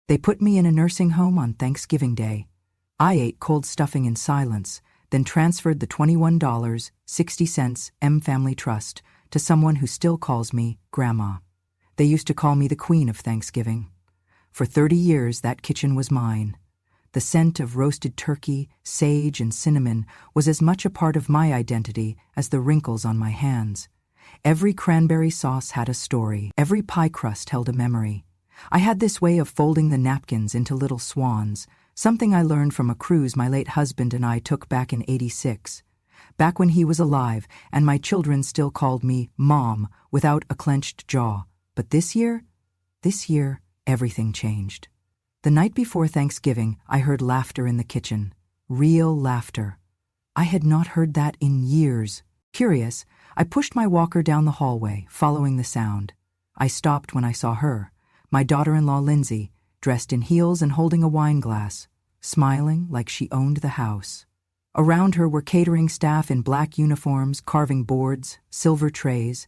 They put me in a nursing home on Thanksgiving Day. I ate cold stuffing in silence, then transferred the $21.60 M Family Trust to someone who still calls me Grandma. They used to call me the Queen of Thanksgiving. For 30 years, that kitchen was mine. The scent of roasted turkey, sage, and cinnamon was as much a part of my identity as the wrinkles on my hands. Every cranberry sauce had a story. Every pie crust held a memory. I had this way of folding the napkins into little swans, something I learned from a cruise my late husband and I took back in '86. Back when he was alive and my children still called me Mom without a clenched jaw. But this year, everything changed. The night before Thanksgiving, I heard laughter in the kitchen. Real laughter. I had not heard that in years. Curious, I pushed my walker down the hallway, following the sound. I stopped when I saw her, my daughter-in-law Lindsay, dressed in heels and holding a wine glass, smiling like she owned the house. Around her were catering staff in black uniforms, carving boards, silver trays.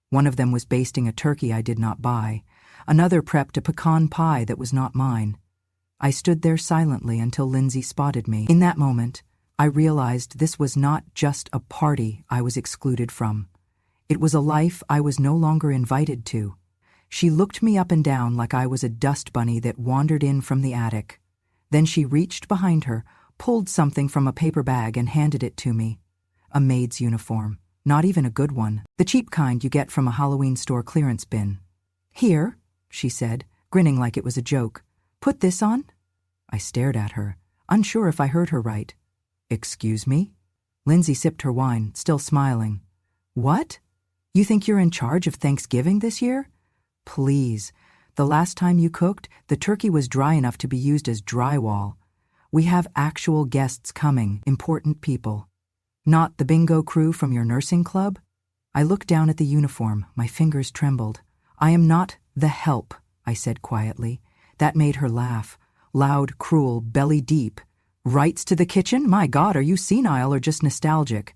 One of them was basting a turkey I did not buy. Another prepped a pecan pie that was not mine. I stood there silently until Lindsay spotted me. In that moment, I realized this was not just a party I was excluded from. It was a life I was no longer invited to. She looked me up and down like I was a dust bunny that wandered in from the attic. Then she reached behind her, pulled something from a paper bag and handed it to me. A maid's uniform. Not even a good one. The cheap kind you get from a Halloween store clearance bin. "Here," she said, grinning like it was a joke. "Put this on?" I stared at her, unsure if I heard her right. "Excuse me?" Lindsay sipped her wine, still smiling. "What? You think you're in charge of Thanksgiving this year? Please. The last time you cooked, the turkey was dry enough to be used as drywall. We have actual guests coming, important people. Not the bingo crew from your nursing club?" I looked down at the uniform, my fingers trembled. "I am not the help," I said quietly. That made her laugh. Loud, cruel, belly deep. "Rights to the kitchen? My God, are you senile or just nostalgic?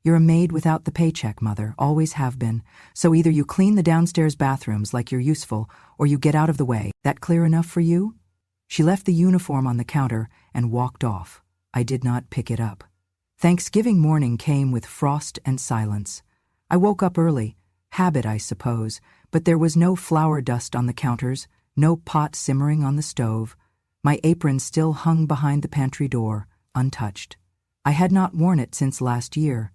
You're a maid without the paycheck, Mother, always have been. So either you clean the downstairs bathrooms like you're useful, or you get out of the way. That clear enough for you?" She left the uniform on the counter and walked off. I did not pick it up. Thanksgiving morning came with frost and silence. I woke up early, habit I suppose, but there was no flour dust on the counters, no pot simmering on the stove. My apron still hung behind the pantry door, untouched. I had not worn it since last year.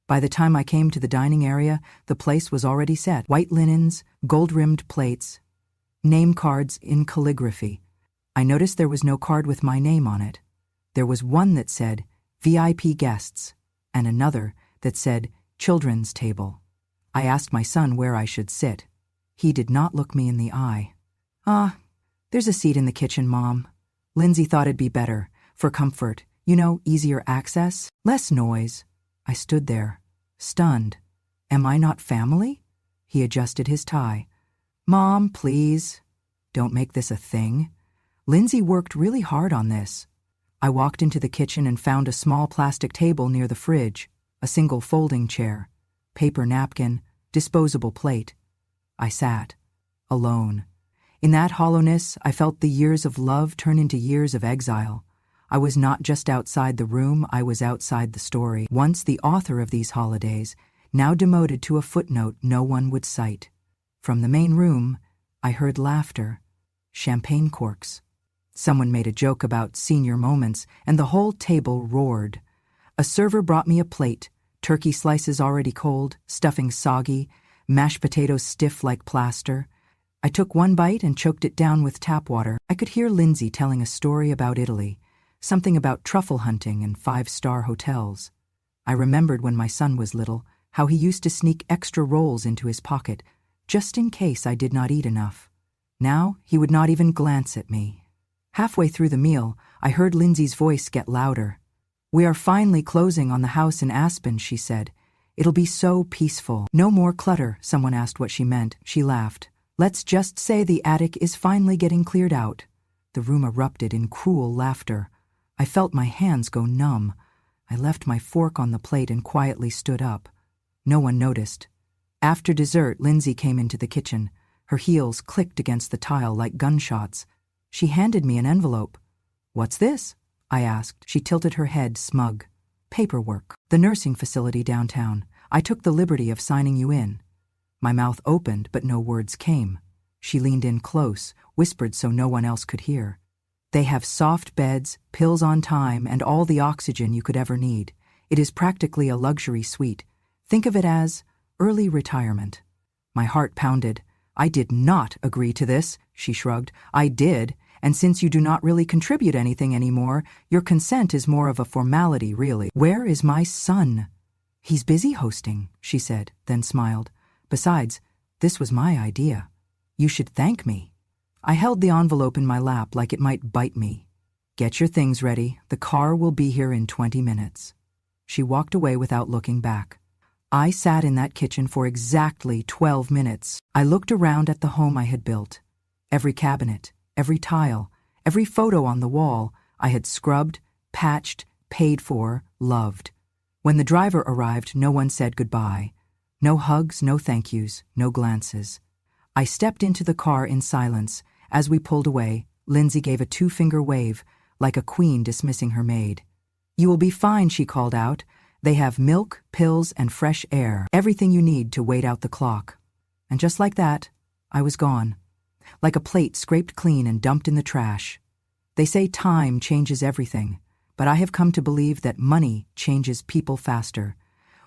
By the time I came to the dining area, the place was already set. White linens, gold-rimmed plates, name cards in calligraphy. I noticed there was no card with my name on it. There was one that said, VIP guests, and another that said, children's table. I asked my son where I should sit. He did not look me in the eye. There's a seat in the kitchen, Mom. Lindsay thought it'd be better, for comfort, easier access, less noise. I stood there, stunned. Am I not family? He adjusted his tie. Mom, please. Don't make this a thing. Lindsay worked really hard on this. I walked into the kitchen and found a small plastic table near the fridge, a single folding chair, paper napkin, disposable plate. I sat, alone. In that hollowness, I felt the years of love turn into years of exile. I was not just outside the room, I was outside the story. Once the author of these holidays, now demoted to a footnote no one would cite. From the main room, I heard laughter, champagne corks. Someone made a joke about senior moments, and the whole table roared. A server brought me a plate, turkey slices already cold, stuffing soggy, mashed potatoes stiff like plaster. I took one bite and choked it down with tap water. I could hear Lindsay telling a story about Italy, something about truffle hunting and five-star hotels. I remembered when my son was little, how he used to sneak extra rolls into his pocket, just in case I did not eat enough. Now he would not even glance at me. Halfway through the meal, I heard Lindsay's voice get louder. "We are finally closing on the house in Aspen," she said. "It'll be so peaceful. No more clutter." Someone asked what she meant. She laughed. "Let's just say the attic is finally getting cleared out." The room erupted in cruel laughter. I felt my hands go numb. I left my fork on the plate and quietly stood up. No one noticed. After dessert, Lindsay came into the kitchen. Her heels clicked against the tile like gunshots. She handed me an envelope. "What's this?" I asked. She tilted her head, smug. "Paperwork. The nursing facility downtown. I took the liberty of signing you in." My mouth opened, but no words came. She leaned in close, whispered so no one else could hear. "They have soft beds, pills on time, and all the oxygen you could ever need. It is practically a luxury suite. Think of it as early retirement." My heart pounded. "I did not agree to this," she shrugged. "I did, and since you do not really contribute anything anymore, your consent is more of a formality, really." "Where is my son?" "He's busy hosting," she said, then smiled. "Besides, this was my idea. You should thank me." I held the envelope in my lap like it might bite me. "Get your things ready. The car will be here in 20 minutes. She walked away without looking back. I sat in that kitchen for exactly 12 minutes. I looked around at the home I had built. Every cabinet, every tile, every photo on the wall I had scrubbed, patched, paid for, loved. When the driver arrived, no one said goodbye. No hugs, no thank yous, no glances. I stepped into the car in silence. As we pulled away, Lindsay gave a 2-finger wave, like a queen dismissing her maid. "You will be fine," she called out. "They have milk, pills, and fresh air. Everything you need to wait out the clock." And just like that, I was gone. Like a plate scraped clean and dumped in the trash. They say time changes everything, but I have come to believe that money changes people faster.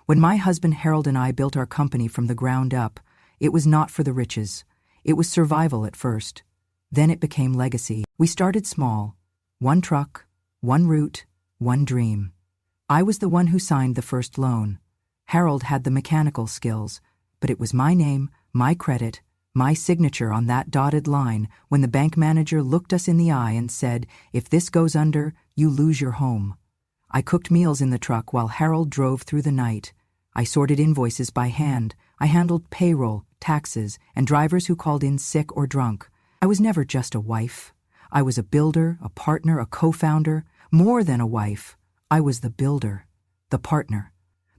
When my husband Harold and I built our company from the ground up, it was not for the riches. It was survival at first. Then it became legacy. We started small. 1 truck, 1 route, 1 dream. I was the one who signed the first loan. Harold had the mechanical skills, but it was my name, my credit, my signature on that dotted line when the bank manager looked us in the eye and said, "If this goes under, you lose your home." I cooked meals in the truck while Harold drove through the night. I sorted invoices by hand. I handled payroll, taxes, and drivers who called in sick or drunk. I was never just a wife. I was a builder, a partner, a co-founder. More than a wife. I was the builder, the partner,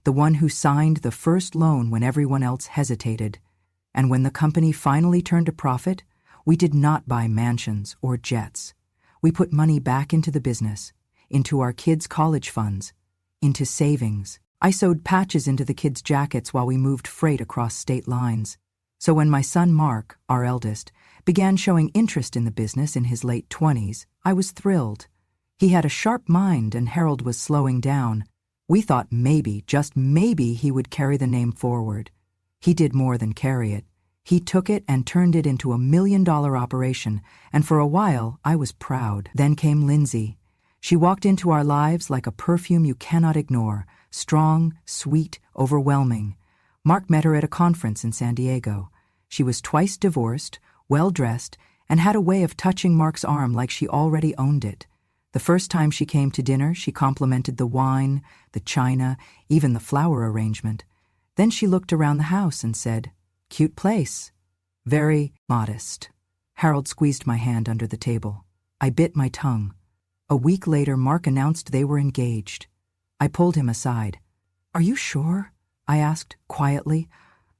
the one who signed the first loan when everyone else hesitated. And when the company finally turned a profit, we did not buy mansions or jets. We put money back into the business, into our kids' college funds, into savings. I sewed patches into the kids' jackets while we moved freight across state lines. So when my son Mark, our eldest, began showing interest in the business in his late 20s, I was thrilled. He had a sharp mind and Harold was slowing down. We thought maybe, just maybe, he would carry the name forward. He did more than carry it. He took it and turned it into a $1 million operation, and for a while I was proud. Then came Lindsay. She walked into our lives like a perfume you cannot ignore, strong, sweet, overwhelming. Mark met her at a conference in San Diego. She was twice divorced, well-dressed, and had a way of touching Mark's arm like she already owned it. The first time she came to dinner, she complimented the wine, the china, even the flower arrangement. Then she looked around the house and said, "Cute place." Very modest. Harold squeezed my hand under the table. I bit my tongue. A week later, Mark announced they were engaged. I pulled him aside. "Are you sure?" I asked, quietly.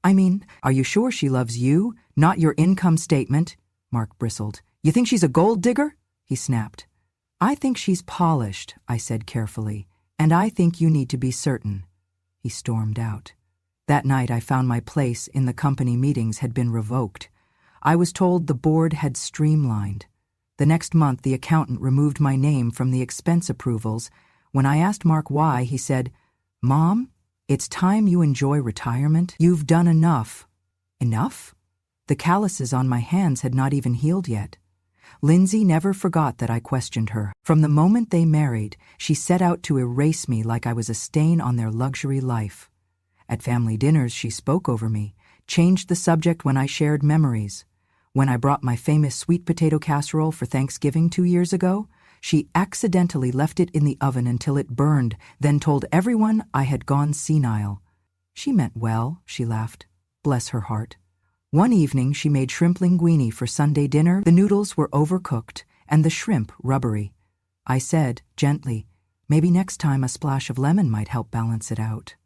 "I mean, are you sure she loves you, not your income statement?" Mark bristled. "You think she's a gold digger?" he snapped. "I think she's polished," I said carefully, "and I think you need to be certain." He stormed out. That night I found my place in the company meetings had been revoked. I was told the board had streamlined. The next month the accountant removed my name from the expense approvals. When I asked Mark why, he said, "Mom, it's time you enjoy retirement. You've done enough." Enough? The calluses on my hands had not even healed yet. Lindsay never forgot that I questioned her. From the moment they married, she set out to erase me like I was a stain on their luxury life. At family dinners, she spoke over me, changed the subject when I shared memories. When I brought my famous sweet potato casserole for Thanksgiving 2 years ago, she accidentally left it in the oven until it burned, then told everyone I had gone senile. She meant well, she laughed. Bless her heart. One evening she made shrimp linguine for Sunday dinner. The noodles were overcooked and the shrimp rubbery. I said, gently, maybe next time a splash of lemon might help balance it out.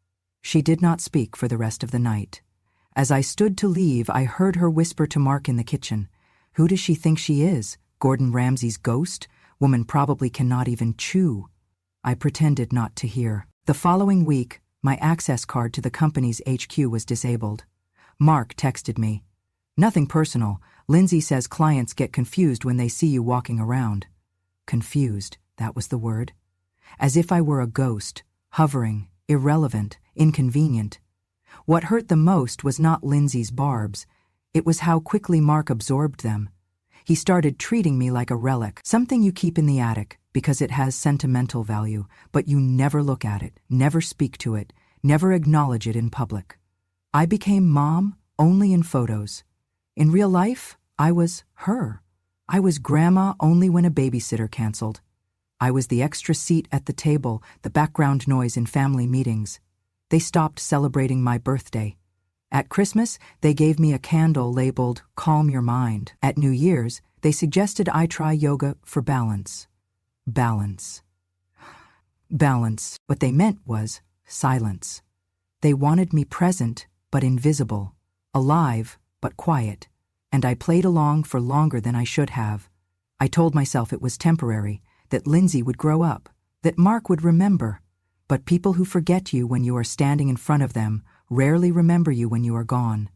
She did not speak for the rest of the night. As I stood to leave, I heard her whisper to Mark in the kitchen, "Who does she think she is? Gordon Ramsay's ghost? Woman probably cannot even chew. I pretended not to hear. The following week, my access card to the company's HQ was disabled. Mark texted me. Nothing personal. Lindsay says clients get confused when they see you walking around. Confused, that was the word. As if I were a ghost, hovering, irrelevant, inconvenient. What hurt the most was not Lindsay's barbs. It was how quickly Mark absorbed them. He started treating me like a relic, something you keep in the attic because it has sentimental value, but you never look at it, never speak to it, never acknowledge it in public. I became mom only in photos. In real life, I was her. I was grandma only when a babysitter canceled. I was the extra seat at the table, the background noise in family meetings. They stopped celebrating my birthday. At Christmas, they gave me a candle labeled Calm Your Mind. At New Year's, they suggested I try yoga for balance. Balance. Balance. What they meant was silence. They wanted me present, but invisible, alive, but quiet, and I played along for longer than I should have. I told myself it was temporary, that Lindsay would grow up, that Mark would remember. But people who forget you when you are standing in front of them rarely remember you when you are gone.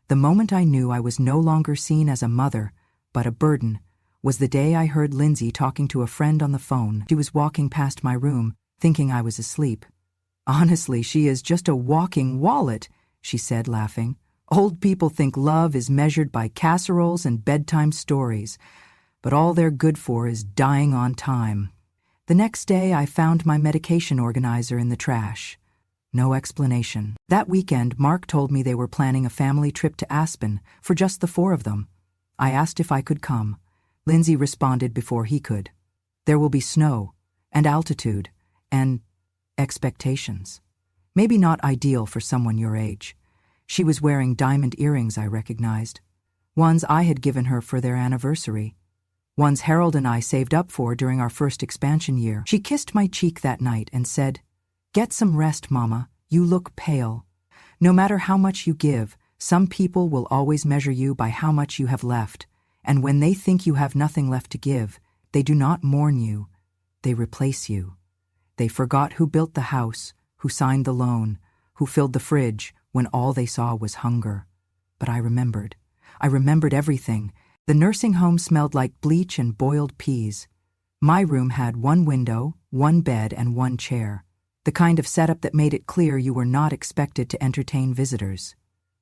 The moment I knew I was no longer seen as a mother, but a burden, was the day I heard Lindsay talking to a friend on the phone. She was walking past my room, thinking I was asleep. Honestly, she is just a walking wallet, she said, laughing. Old people think love is measured by casseroles and bedtime stories, but all they're good for is dying on time. The next day, I found my medication organizer in the trash. No explanation. That weekend, Mark told me they were planning a family trip to Aspen for just the 4 of them. I asked if I could come. Lindsay responded before he could. There will be snow, and altitude, and expectations. Maybe not ideal for someone your age. She was wearing diamond earrings I recognized. Ones I had given her for their anniversary. Ones Harold and I saved up for during our first expansion year. She kissed my cheek that night and said, "Get some rest, Mama. You look pale. No matter how much you give, some people will always measure you by how much you have left, and when they think you have nothing left to give, they do not mourn you. They replace you. They forgot who built the house, who signed the loan, who filled the fridge when all they saw was hunger." But I remembered. I remembered everything. The nursing home smelled like bleach and boiled peas. My room had 1 window, 1 bed, and 1 chair. The kind of setup that made it clear you were not expected to entertain visitors.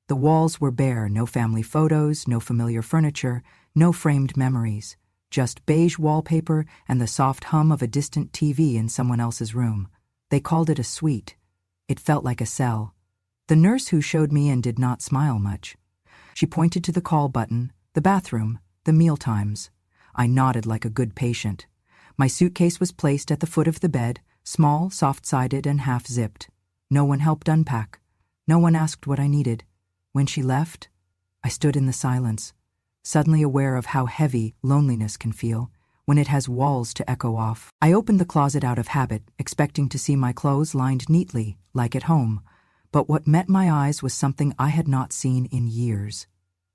The walls were bare, no family photos, no familiar furniture, no framed memories. Just beige wallpaper and the soft hum of a distant TV in someone else's room. They called it a suite. It felt like a cell. The nurse who showed me in did not smile much. She pointed to the call button, the bathroom, the meal times. I nodded like a good patient. My suitcase was placed at the foot of the bed, small, soft-sided, and half-zipped. No one helped unpack. No one asked what I needed. When she left, I stood in the silence, suddenly aware of how heavy loneliness can feel when it has walls to echo off. I opened the closet out of habit, expecting to see my clothes lined neatly, like at home. But what met my eyes was something I had not seen in years.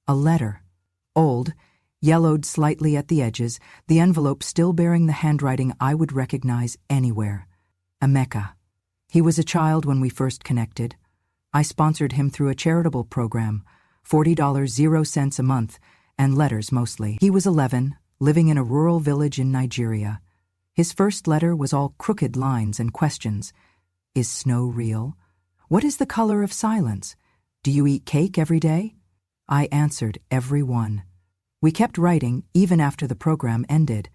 A letter. Old, yellowed slightly at the edges, the envelope still bearing the handwriting I would recognize anywhere. Emeka. He was a child when we first connected. I sponsored him through a charitable program, $40.00 a month, and letters mostly. He was 11, living in a rural village in Nigeria. His first letter was all crooked lines and questions. Is snow real? What is the color of silence? Do you eat cake every day? I answered every one. We kept writing even after the program ended.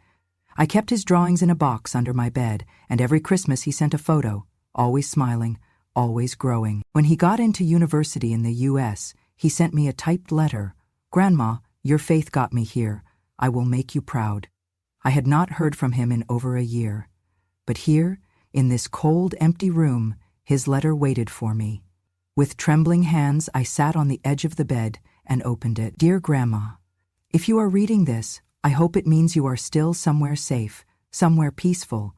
I kept his drawings in a box under my bed, and every Christmas he sent a photo, always smiling, always growing. When he got into university in the U.S., he sent me a typed letter. "Grandma, your faith got me here. I will make you proud." I had not heard from him in over a year. But here, in this cold, empty room, his letter waited for me. With trembling hands, I sat on the edge of the bed and opened it. "Dear Grandma, if you are reading this, I hope it means you are still somewhere safe, somewhere peaceful.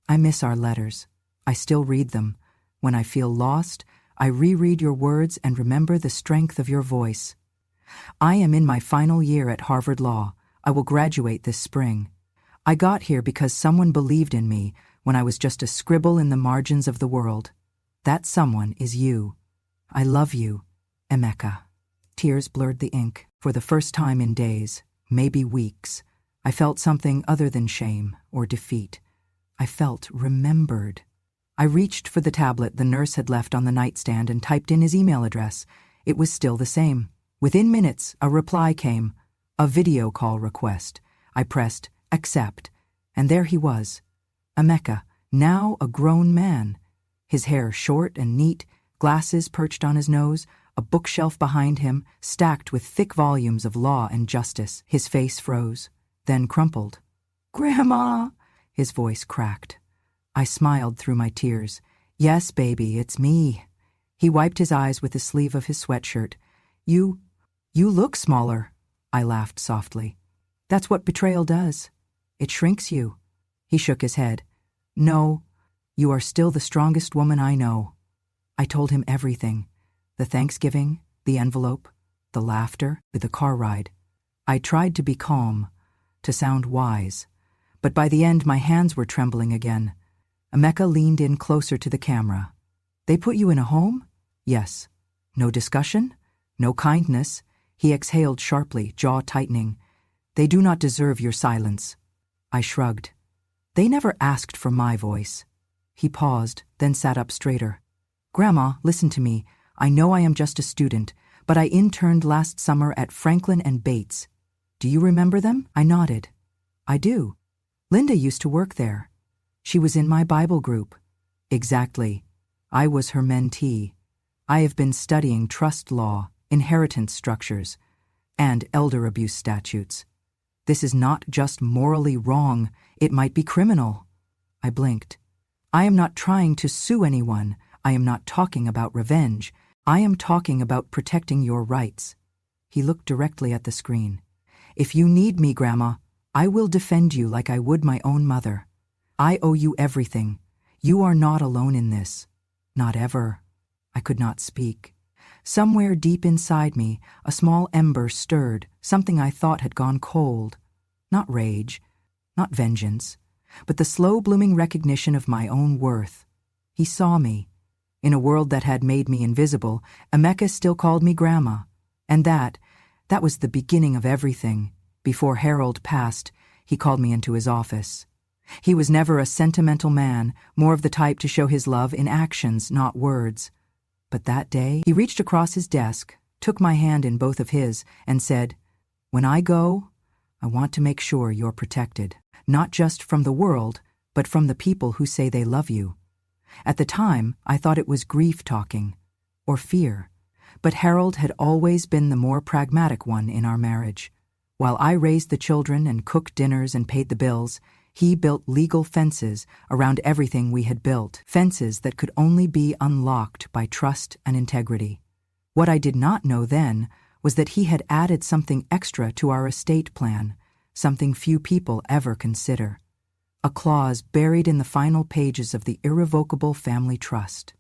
I miss our letters. I still read them. When I feel lost, I reread your words and remember the strength of your voice. I am in my final year at Harvard Law. I will graduate this spring. I got here because someone believed in me when I was just a scribble in the margins of the world. That someone is you. I love you, Emeka." Tears blurred the ink. For the first time in days, maybe weeks, I felt something other than shame or defeat. I felt remembered. I reached for the tablet the nurse had left on the nightstand and typed in his email address. It was still the same. Within minutes, a reply came. A video call request. I pressed accept, and there he was. Emeka, now a grown man. His hair short and neat, glasses perched on his nose, a bookshelf behind him, stacked with thick volumes of law and justice. His face froze, then crumpled. "Grandma!" His voice cracked. I smiled through my tears. "Yes, baby, it's me." He wiped his eyes with the sleeve of his sweatshirt. You look smaller," I laughed softly. "That's what betrayal does. It shrinks you." He shook his head. "No, you are still the strongest woman I know." I told him everything. The Thanksgiving, the envelope, the laughter, the car ride. I tried to be calm, to sound wise, but by the end my hands were trembling again. Emeka leaned in closer to the camera. "They put you in a home?" "Yes." "No discussion? No kindness?" He exhaled sharply, jaw tightening. "They do not deserve your silence." I shrugged. "They never asked for my voice." He paused, then sat up straighter. "Grandma, listen to me. I know I am just a student, but I interned last summer at Franklin and Bates. Do you remember them?" I nodded. "I do. Linda used to work there. She was in my Bible group." "Exactly. I was her mentee. I have been studying trust law, inheritance structures, and elder abuse statutes. This is not just morally wrong, it might be criminal." I blinked. "I am not trying to sue anyone. I am not talking about revenge. I am talking about protecting your rights." He looked directly at the screen. "If you need me, Grandma, I will defend you like I would my own mother. I owe you everything. You are not alone in this. Not ever." I could not speak. Somewhere deep inside me, a small ember stirred, something I thought had gone cold. Not rage, not vengeance, but the slow-blooming recognition of my own worth. He saw me. In a world that had made me invisible, Emeka still called me Grandma. And that was the beginning of everything. Before Harold passed, he called me into his office. He was never a sentimental man, more of the type to show his love in actions, not words. But that day, he reached across his desk, took my hand in both of his, and said, "When I go, I want to make sure you're protected, not just from the world, but from the people who say they love you." At the time, I thought it was grief talking, or fear, but Harold had always been the more pragmatic one in our marriage. While I raised the children and cooked dinners and paid the bills, he built legal fences around everything we had built, fences that could only be unlocked by trust and integrity. What I did not know then was that he had added something extra to our estate plan, something few people ever consider. A clause buried in the final pages of the irrevocable family trust.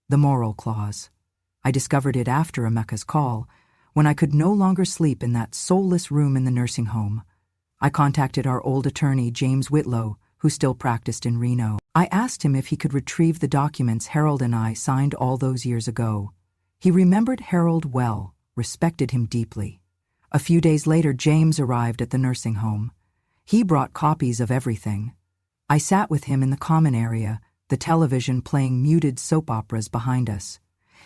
The moral clause. I discovered it after Emeka's call, when I could no longer sleep in that soulless room in the nursing home. I contacted our old attorney, James Whitlow, who still practiced in Reno. I asked him if he could retrieve the documents Harold and I signed all those years ago. He remembered Harold well, respected him deeply. A few days later, James arrived at the nursing home. He brought copies of everything. I sat with him in the common area, the television playing muted soap operas behind us.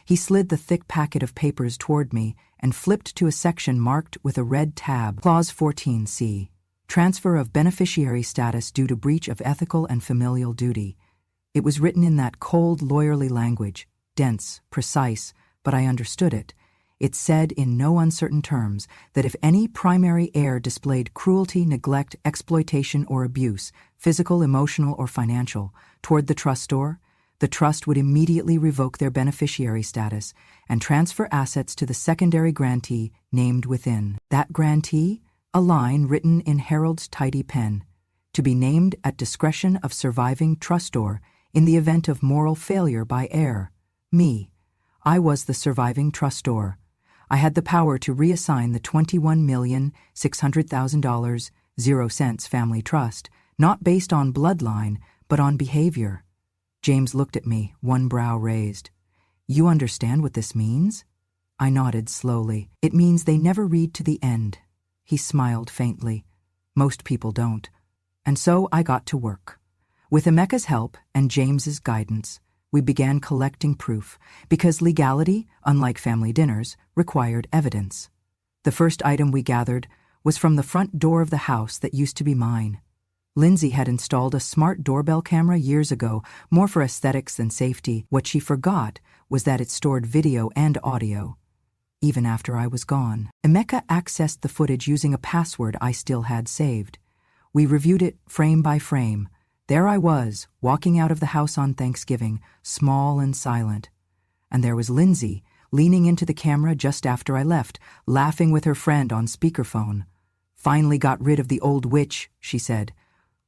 He slid the thick packet of papers toward me and flipped to a section marked with a red tab, Clause 14C. Transfer of beneficiary status due to breach of ethical and familial duty. It was written in that cold, lawyerly language, dense, precise, but I understood it. It said in no uncertain terms that if any primary heir displayed cruelty, neglect, exploitation, or abuse, physical, emotional, or financial, toward the trustor, the trust would immediately revoke their beneficiary status and transfer assets to the secondary grantee named within. That grantee? A line written in Harold's tidy pen, to be named at discretion of surviving trustor in the event of moral failure by heir. Me. I was the surviving trustor. I had the power to reassign the $21,600,000 0 cents family trust, not based on bloodline, but on behavior. James looked at me, one brow raised. You understand what this means? I nodded slowly. It means they never read to the end. He smiled faintly. Most people don't. And so I got to work. With Emeka's help and James's guidance, we began collecting proof, because legality, unlike family dinners, required evidence. The first item we gathered was from the front door of the house that used to be mine. Lindsay had installed a smart doorbell camera years ago, more for aesthetics than safety. What she forgot was that it stored video and audio. Even after I was gone, Emeka accessed the footage using a password I still had saved. We reviewed it frame by frame. There I was, walking out of the house on Thanksgiving, small and silent. And there was Lindsay, leaning into the camera just after I left, laughing with her friend on speakerphone. Finally got rid of the old witch, she said.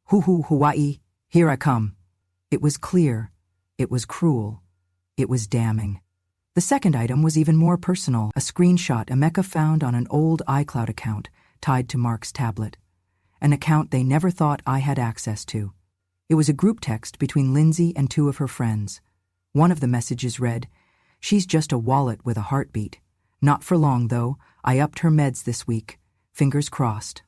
Hoo-hoo, Hawaii, here I come. It was clear. It was cruel. It was damning. The second item was even more personal, a screenshot Emeka found on an old iCloud account tied to Mark's tablet. An account they never thought I had access to. It was a group text between Lindsay and two of her friends. One of the messages read, "She's just a wallet with a heartbeat. Not for long, though. I upped her meds this week. Fingers crossed."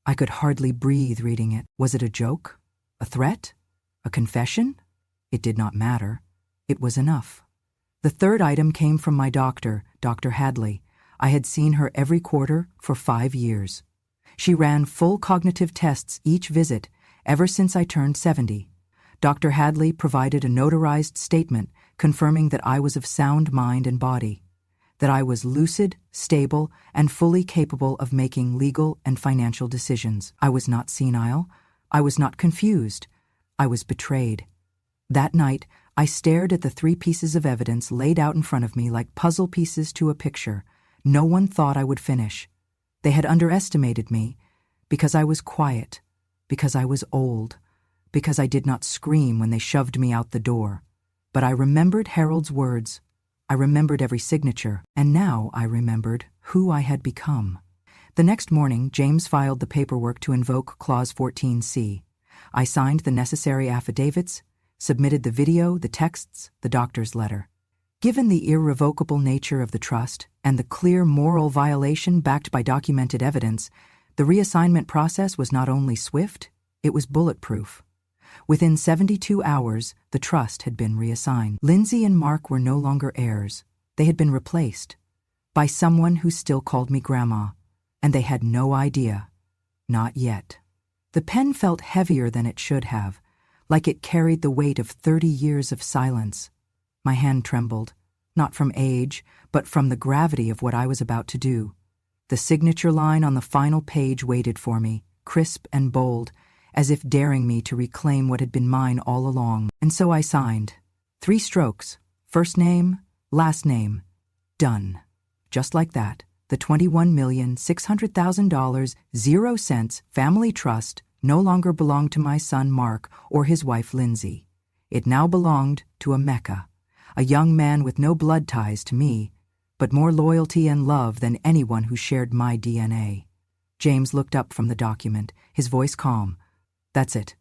I could hardly breathe reading it. Was it a joke? A threat? A confession? It did not matter. It was enough. The third item came from my doctor, Dr. Hadley. I had seen her every quarter for 5 years. She ran full cognitive tests each visit, ever since I turned 70. Dr. Hadley provided a notarized statement confirming that I was of sound mind and body, that I was lucid, stable, and fully capable of making legal and financial decisions. I was not senile. I was not confused. I was betrayed. That night, I stared at the 3 pieces of evidence laid out in front of me like puzzle pieces to a picture. No one thought I would finish. They had underestimated me because I was quiet, because I was old, because I did not scream when they shoved me out the door. But I remembered Harold's words. I remembered every signature, and now I remembered who I had become. The next morning, James filed the paperwork to invoke Clause 14C. I signed the necessary affidavits, submitted the video, the texts, the doctor's letter. Given the irrevocable nature of the trust and the clear moral violation backed by documented evidence, the reassignment process was not only swift, it was bulletproof. Within 72 hours, the trust had been reassigned. Lindsay and Mark were no longer heirs. They had been replaced by someone who still called me Grandma, and they had no idea. Not yet. The pen felt heavier than it should have, like it carried the weight of 30 years of silence. My hand trembled, not from age, but from the gravity of what I was about to do. The signature line on the final page waited for me, crisp and bold, as if daring me to reclaim what had been mine all along. And so I signed. 3 strokes, first name, last name, done. Just like that, the $21,600,000 0 cents family trust no longer belonged to my son Mark or his wife Lindsay. It now belonged to Emeka, a young man with no blood ties to me, but more loyalty and love than anyone who shared my DNA. James looked up from the document, his voice calm. "That's it.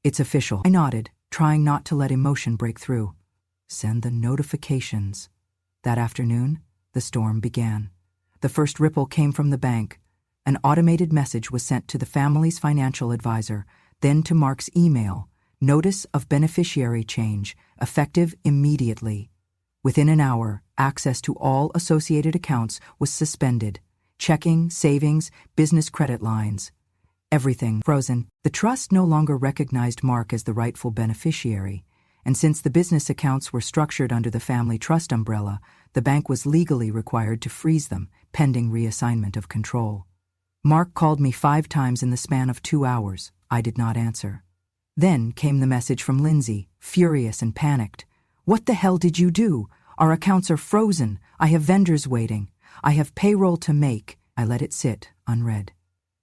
It's official." I nodded, trying not to let emotion break through. Send the notifications. That afternoon, the storm began. The first ripple came from the bank. An automated message was sent to the family's financial advisor, then to Mark's email. Notice of beneficiary change, effective immediately. Within an hour, access to all associated accounts was suspended. Checking, savings, business credit lines. Everything frozen. The trust no longer recognized Mark as the rightful beneficiary, and since the business accounts were structured under the family trust umbrella, the bank was legally required to freeze them, pending reassignment of control. Mark called me 5 times in the span of 2 hours. I did not answer. Then came the message from Lindsay, furious and panicked. "What the hell did you do? Our accounts are frozen. I have vendors waiting. I have payroll to make." I let it sit, unread.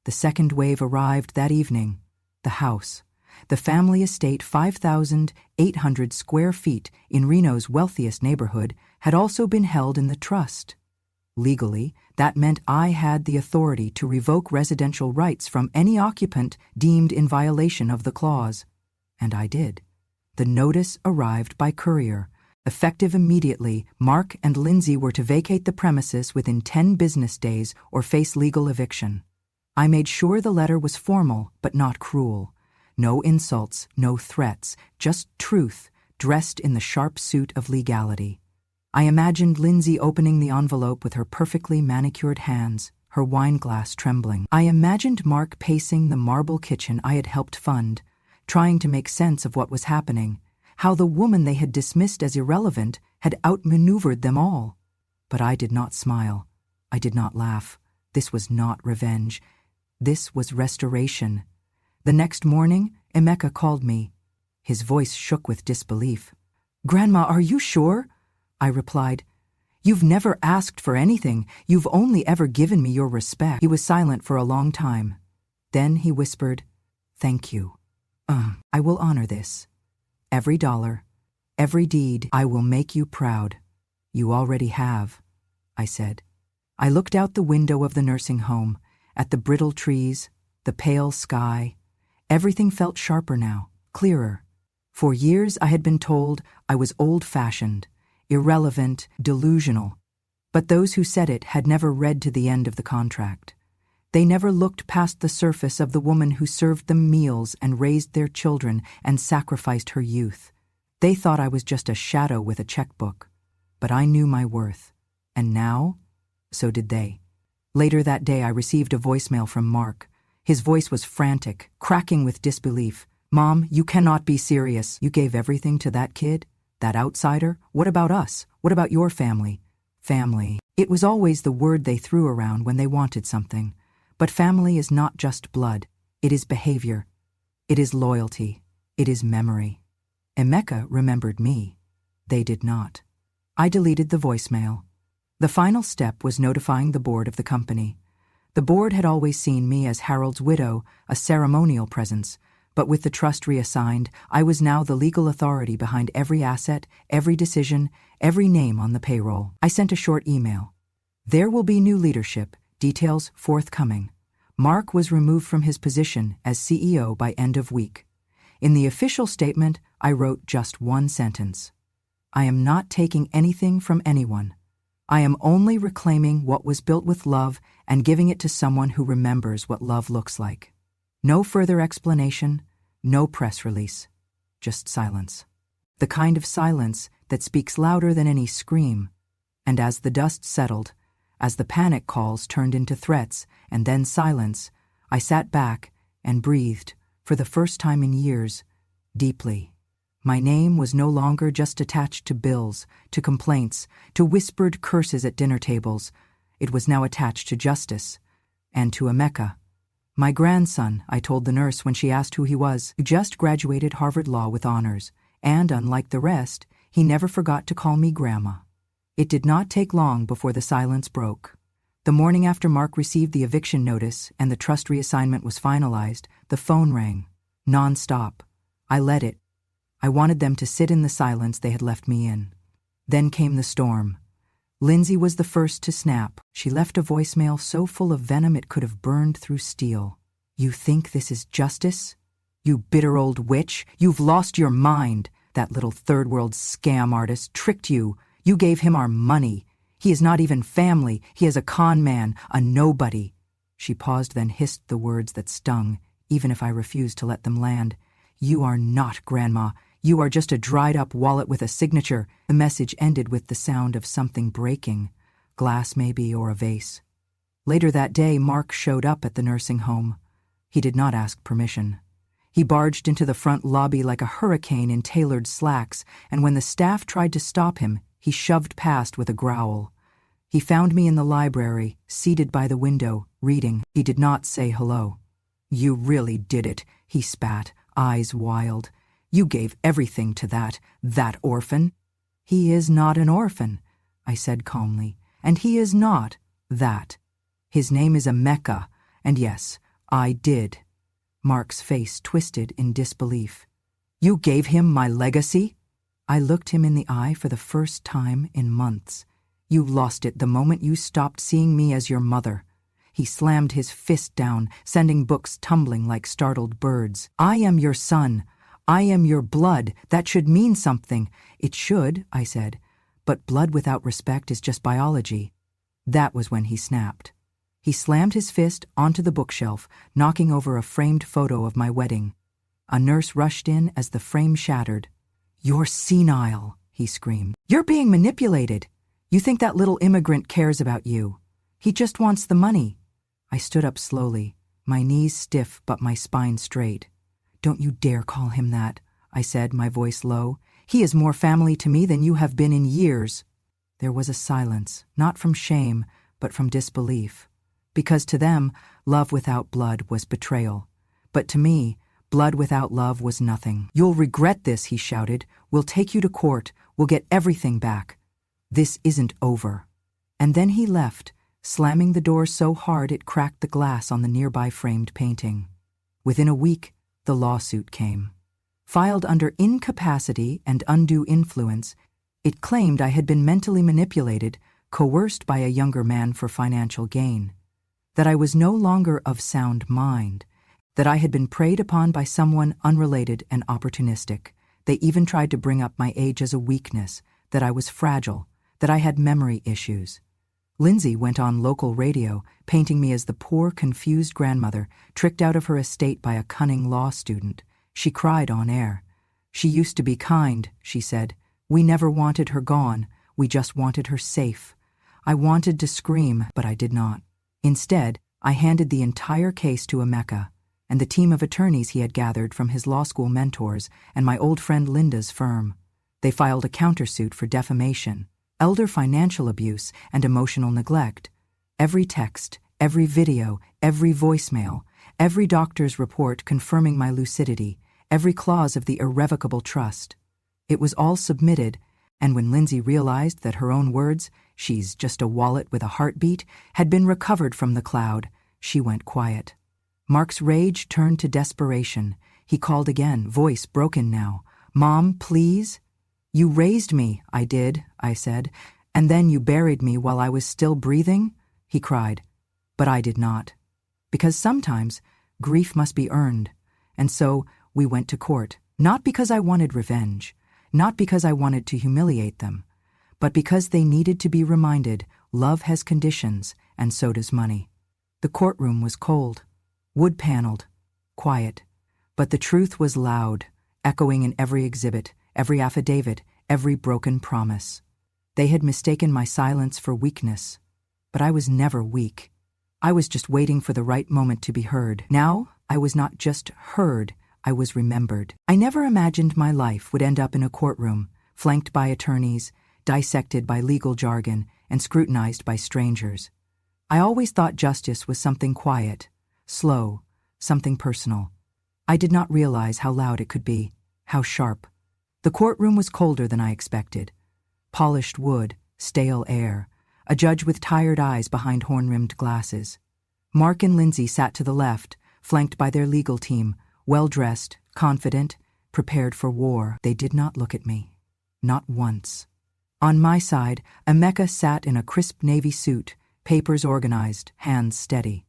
The second wave arrived that evening. The house. The family estate, 5,800 square feet in Reno's wealthiest neighborhood, had also been held in the trust. Legally, that meant I had the authority to revoke residential rights from any occupant deemed in violation of the clause. And I did. The notice arrived by courier. Effective immediately, Mark and Lindsay were to vacate the premises within 10 business days or face legal eviction. I made sure the letter was formal but not cruel. No insults, no threats, just truth, dressed in the sharp suit of legality. I imagined Lindsay opening the envelope with her perfectly manicured hands, her wine glass trembling. I imagined Mark pacing the marble kitchen I had helped fund, trying to make sense of what was happening, how the woman they had dismissed as irrelevant had outmaneuvered them all. But I did not smile. I did not laugh. This was not revenge. This was restoration. The next morning, Emeka called me. His voice shook with disbelief. "Grandma, are you sure?" I replied. "You've never asked for anything. You've only ever given me your respect." He was silent for a long time. Then he whispered, "Thank you. I will honor this. Every dollar, every deed, I will make you proud. You already have," I said. I looked out the window of the nursing home, at the brittle trees, the pale sky. Everything felt sharper now, clearer. For years I had been told I was old-fashioned, irrelevant, delusional. But those who said it had never read to the end of the contract. They never looked past the surface of the woman who served them meals and raised their children and sacrificed her youth. They thought I was just a shadow with a checkbook. But I knew my worth. And now, so did they. Later that day I received a voicemail from Mark. His voice was frantic, cracking with disbelief. "Mom, you cannot be serious. You gave everything to that kid? That outsider? What about us? What about your family?" Family. It was always the word they threw around when they wanted something. But family is not just blood. It is behavior. It is loyalty. It is memory. Emeka remembered me. They did not. I deleted the voicemail. The final step was notifying the board of the company. The board had always seen me as Harold's widow, a ceremonial presence, but with the trust reassigned, I was now the legal authority behind every asset, every decision, every name on the payroll. I sent a short email. "There will be new leadership, details forthcoming." Mark was removed from his position as CEO by end of week. In the official statement, I wrote just one sentence. "I am not taking anything from anyone. I am only reclaiming what was built with love and giving it to someone who remembers what love looks like." No further explanation, no press release, just silence. The kind of silence that speaks louder than any scream. And as the dust settled, as the panic calls turned into threats and then silence, I sat back and breathed, for the first time in years, deeply. My name was no longer just attached to bills, to complaints, to whispered curses at dinner tables. It was now attached to justice, and to Emeka. "My grandson," I told the nurse when she asked who he was, "just graduated Harvard Law with honors, and unlike the rest, he never forgot to call me Grandma." It did not take long before the silence broke. The morning after Mark received the eviction notice and the trust reassignment was finalized, the phone rang, non-stop. I let it. I wanted them to sit in the silence they had left me in. Then came the storm. Lindsay was the first to snap. She left a voicemail so full of venom it could have burned through steel. "You think this is justice? You bitter old witch, you've lost your mind. That little third-world scam artist tricked you. You gave him our money. He is not even family. He is a con man, a nobody." She paused, then hissed the words that stung, even if I refused to let them land. "You are not Grandma. You are just a dried-up wallet with a signature." The message ended with the sound of something breaking, glass maybe, or a vase. Later that day, Mark showed up at the nursing home. He did not ask permission. He barged into the front lobby like a hurricane in tailored slacks, and when the staff tried to stop him, he shoved past with a growl. He found me in the library, seated by the window, reading. He did not say hello. "You really did it," he spat, eyes wild. "You gave everything to that orphan." "He is not an orphan," I said calmly, "and he is not that. His name is Emeka, and yes, I did." Mark's face twisted in disbelief. "You gave him my legacy?" I looked him in the eye for the first time in months. You lost it the moment you stopped seeing me as your mother." He slammed his fist down, sending books tumbling like startled birds. "I am your son. I am your blood. That should mean something." "It should," I said, "but blood without respect is just biology." That was when he snapped. He slammed his fist onto the bookshelf, knocking over a framed photo of my wedding. A nurse rushed in as the frame shattered. "You're senile," he screamed. "You're being manipulated. You think that little immigrant cares about you. He just wants the money." I stood up slowly, my knees stiff but my spine straight. "Don't you dare call him that," I said, my voice low. "He is more family to me than you have been in years." There was a silence, not from shame, but from disbelief. Because to them, love without blood was betrayal. But to me, blood without love was nothing. "You'll regret this," he shouted. "We'll take you to court. We'll get everything back. This isn't over." And then he left, slamming the door so hard it cracked the glass on the nearby framed painting. Within a week, the lawsuit came. Filed under incapacity and undue influence, it claimed I had been mentally manipulated, coerced by a younger man for financial gain. That I was no longer of sound mind. That I had been preyed upon by someone unrelated and opportunistic. They even tried to bring up my age as a weakness, that I was fragile, that I had memory issues. Lindsay went on local radio, painting me as the poor, confused grandmother, tricked out of her estate by a cunning law student. She cried on air. "She used to be kind," she said. "We never wanted her gone. We just wanted her safe." I wanted to scream, but I did not. Instead, I handed the entire case to Emeka and the team of attorneys he had gathered from his law school mentors and my old friend Linda's firm. They filed a countersuit for defamation, elder financial abuse, and emotional neglect. Every text, every video, every voicemail, every doctor's report confirming my lucidity, every clause of the irrevocable trust. It was all submitted, and when Lindsay realized that her own words, "She's just a wallet with a heartbeat," had been recovered from the cloud, she went quiet. Mark's rage turned to desperation. He called again, voice broken now. "Mom, please?" "You raised me." "I did," I said. "And then you buried me while I was still breathing?" he cried. But I did not. Because sometimes grief must be earned. And so we went to court, not because I wanted revenge, not because I wanted to humiliate them, but because they needed to be reminded love has conditions, and so does money. The courtroom was cold, wood-paneled, quiet, but the truth was loud, echoing in every exhibit, every affidavit, every broken promise. They had mistaken my silence for weakness, but I was never weak. I was just waiting for the right moment to be heard. Now, I was not just heard, I was remembered. I never imagined my life would end up in a courtroom, flanked by attorneys, dissected by legal jargon, and scrutinized by strangers. I always thought justice was something quiet, slow, something personal. I did not realize how loud it could be, how sharp. The courtroom was colder than I expected. Polished wood, stale air, a judge with tired eyes behind horn-rimmed glasses. Mark and Lindsay sat to the left, flanked by their legal team, well-dressed, confident, prepared for war. They did not look at me. Not once. On my side, Emeka sat in a crisp navy suit, papers organized, hands steady.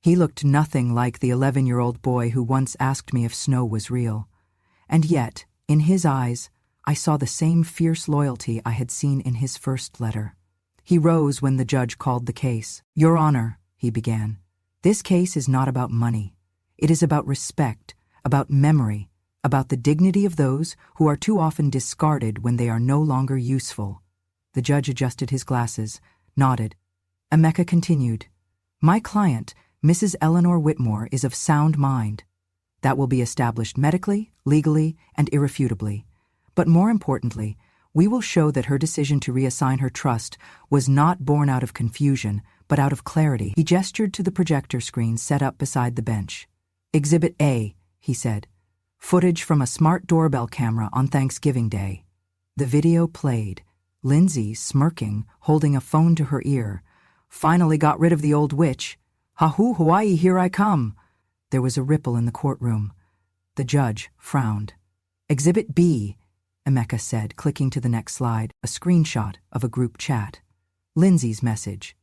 He looked nothing like the 11-year-old boy who once asked me if snow was real. And yet, in his eyes, I saw the same fierce loyalty I had seen in his first letter. He rose when the judge called the case. "Your Honor," he began, "this case is not about money. It is about respect, about memory, about the dignity of those who are too often discarded when they are no longer useful." The judge adjusted his glasses, nodded. Emeka continued, "My client, Mrs. Eleanor Whitmore, is of sound mind. That will be established medically, legally, and irrefutably. But more importantly, we will show that her decision to reassign her trust was not born out of confusion, but out of clarity." He gestured to the projector screen set up beside the bench. "Exhibit A," he said. "Footage from a smart doorbell camera on Thanksgiving Day." The video played. Lindsay, smirking, holding a phone to her ear. "Finally got rid of the old witch. Hahu Hawaii, here I come." There was a ripple in the courtroom. The judge frowned. "Exhibit B," Emeka said, clicking to the next slide, a screenshot of a group chat. Lindsay's message.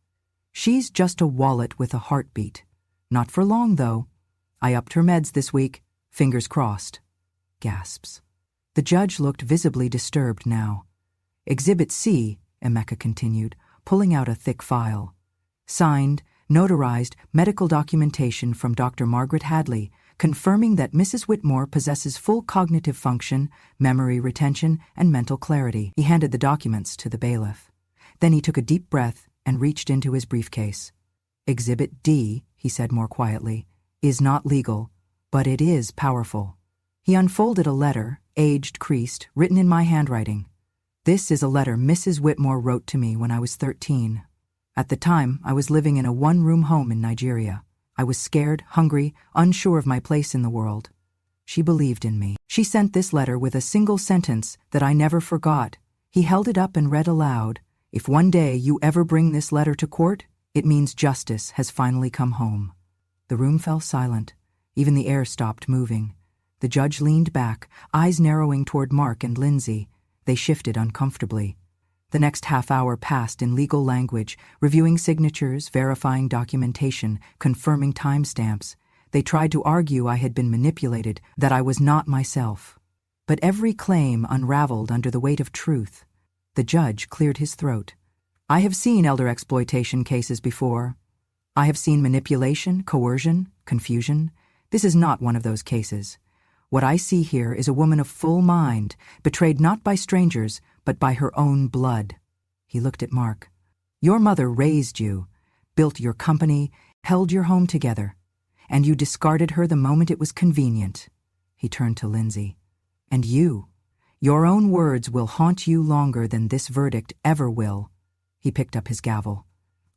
She's just a wallet with a heartbeat. Not for long, though. I upped her meds this week. Fingers crossed. Gasps. The judge looked visibly disturbed now. Exhibit C, Emeka continued, pulling out a thick file. Signed, notarized medical documentation from Dr. Margaret Hadley, confirming that Mrs. Whitmore possesses full cognitive function, memory retention, and mental clarity. He handed the documents to the bailiff. Then he took a deep breath and reached into his briefcase. Exhibit D, he said more quietly, is not legal, but it is powerful. He unfolded a letter, aged, creased, written in my handwriting. This is a letter Mrs. Whitmore wrote to me when I was 13. At the time, I was living in a one-room home in Nigeria. I was scared, hungry, unsure of my place in the world. She believed in me. She sent this letter with a single sentence that I never forgot. He held it up and read aloud, "If one day you ever bring this letter to court, it means justice has finally come home." The room fell silent. Even the air stopped moving. The judge leaned back, eyes narrowing toward Mark and Lindsay. They shifted uncomfortably. The next half hour passed in legal language, reviewing signatures, verifying documentation, confirming timestamps. They tried to argue I had been manipulated, that I was not myself. But every claim unraveled under the weight of truth. The judge cleared his throat. "I have seen elder exploitation cases before. I have seen manipulation, coercion, confusion. This is not one of those cases. What I see here is a woman of full mind, betrayed not by strangers, but by her own blood." He looked at Mark. "Your mother raised you, built your company, held your home together, and you discarded her the moment it was convenient." He turned to Lindsay. "And you, your own words will haunt you longer than this verdict ever will." He picked up his gavel.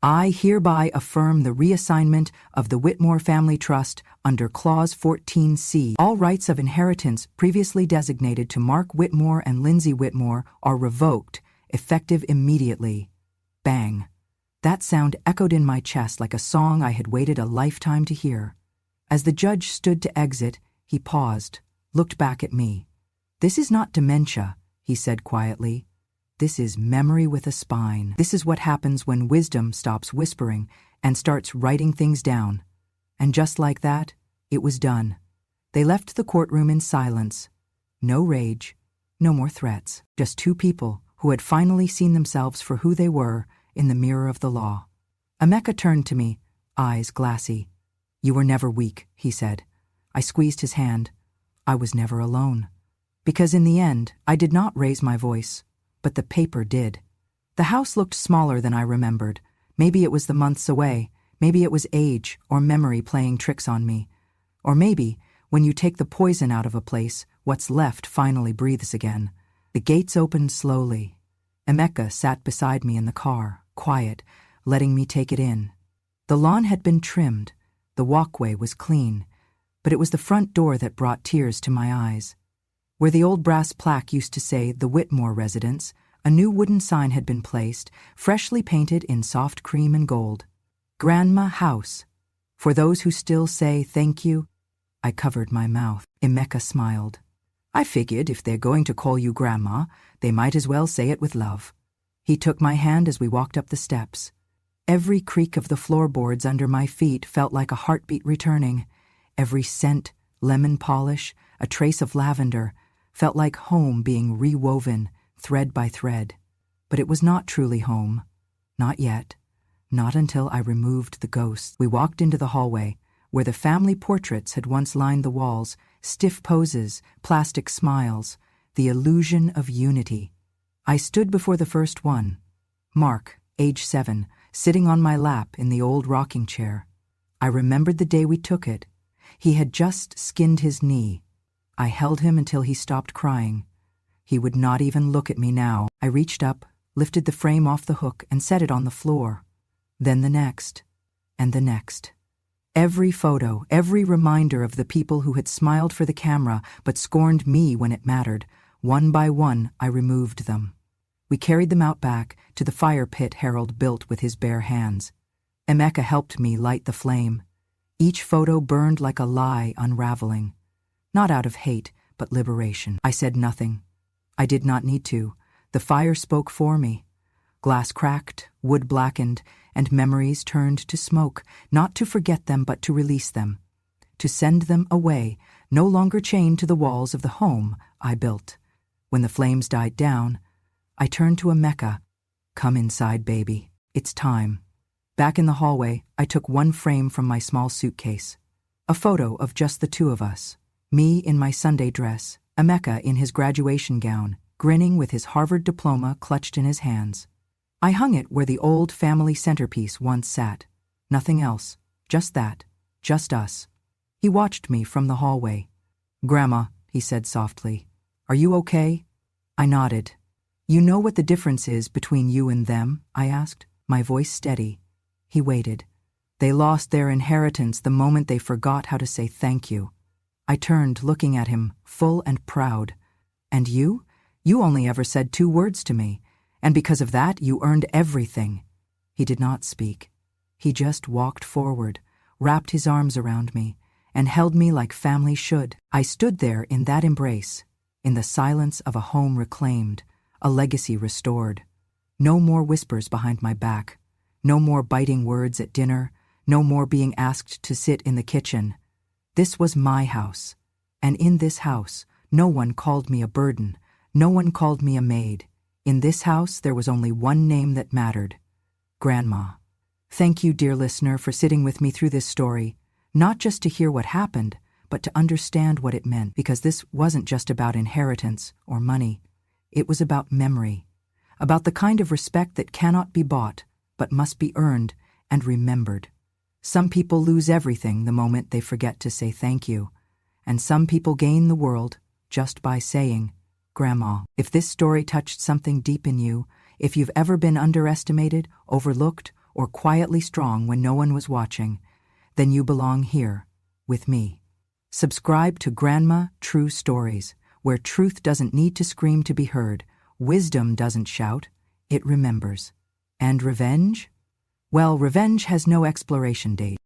"I hereby affirm the reassignment of the Whitmore Family Trust under Clause 14C. All rights of inheritance previously designated to Mark Whitmore and Lindsay Whitmore are revoked, effective immediately." Bang! That sound echoed in my chest like a song I had waited a lifetime to hear. As the judge stood to exit, he paused, looked back at me. "This is not dementia," he said quietly. "This is memory with a spine. This is what happens when wisdom stops whispering and starts writing things down." And just like that, it was done. They left the courtroom in silence. No rage, no more threats. Just two people who had finally seen themselves for who they were in the mirror of the law. Emeka turned to me, eyes glassy. "You were never weak," he said. I squeezed his hand. I was never alone. Because in the end, I did not raise my voice. But the paper did. The house looked smaller than I remembered. Maybe it was the months away. Maybe it was age or memory playing tricks on me. Or maybe, when you take the poison out of a place, what's left finally breathes again. The gates opened slowly. Emeka sat beside me in the car, quiet, letting me take it in. The lawn had been trimmed. The walkway was clean. But it was the front door that brought tears to my eyes. Where the old brass plaque used to say the Whitmore residence, a new wooden sign had been placed, freshly painted in soft cream and gold. "Grandma House. For those who still say thank you." I covered my mouth. Emeka smiled. "I figured if they're going to call you Grandma, they might as well say it with love." He took my hand as we walked up the steps. Every creak of the floorboards under my feet felt like a heartbeat returning. Every scent, lemon polish, a trace of lavender, felt like home being rewoven, thread by thread. But it was not truly home. Not yet. Not until I removed the ghosts. We walked into the hallway, where the family portraits had once lined the walls, stiff poses, plastic smiles, the illusion of unity. I stood before the first one. Mark, age 7, sitting on my lap in the old rocking chair. I remembered the day we took it. He had just skinned his knee. I held him until he stopped crying. He would not even look at me now. I reached up, lifted the frame off the hook, and set it on the floor. Then the next, and the next. Every photo, every reminder of the people who had smiled for the camera but scorned me when it mattered, one by one I removed them. We carried them out back to the fire pit Harold built with his bare hands. Emeka helped me light the flame. Each photo burned like a lie unraveling. Not out of hate, but liberation. I said nothing. I did not need to. The fire spoke for me. Glass cracked, wood blackened, and memories turned to smoke, not to forget them but to release them, to send them away, no longer chained to the walls of the home I built. When the flames died down, I turned to Emeka. Come inside, baby. It's time. Back in the hallway, I took one frame from my small suitcase. A photo of just the two of us. Me in my Sunday dress, Emeka in his graduation gown, grinning with his Harvard diploma clutched in his hands. I hung it where the old family centerpiece once sat. Nothing else. Just that. Just us. He watched me from the hallway. "Grandma," he said softly, "are you okay?" I nodded. "You know what the difference is between you and them?" I asked, my voice steady. He waited. "They lost their inheritance the moment they forgot how to say thank you." I turned, looking at him, full and proud. "And you? You only ever said 2 words to me, and because of that you earned everything." He did not speak. He just walked forward, wrapped his arms around me, and held me like family should. I stood there in that embrace, in the silence of a home reclaimed, a legacy restored. No more whispers behind my back, no more biting words at dinner, no more being asked to sit in the kitchen. This was my house, and in this house, no one called me a burden, no one called me a maid. In this house, there was only one name that mattered: Grandma. Thank you, dear listener, for sitting with me through this story, not just to hear what happened, but to understand what it meant, because this wasn't just about inheritance or money. It was about memory, about the kind of respect that cannot be bought, but must be earned and remembered. Some people lose everything the moment they forget to say thank you, and some people gain the world just by saying, Grandma. If this story touched something deep in you, if you've ever been underestimated, overlooked, or quietly strong when no one was watching, then you belong here, with me. Subscribe to Grandma True Stories, where truth doesn't need to scream to be heard, wisdom doesn't shout, it remembers. And revenge? Well, revenge has no expiration date.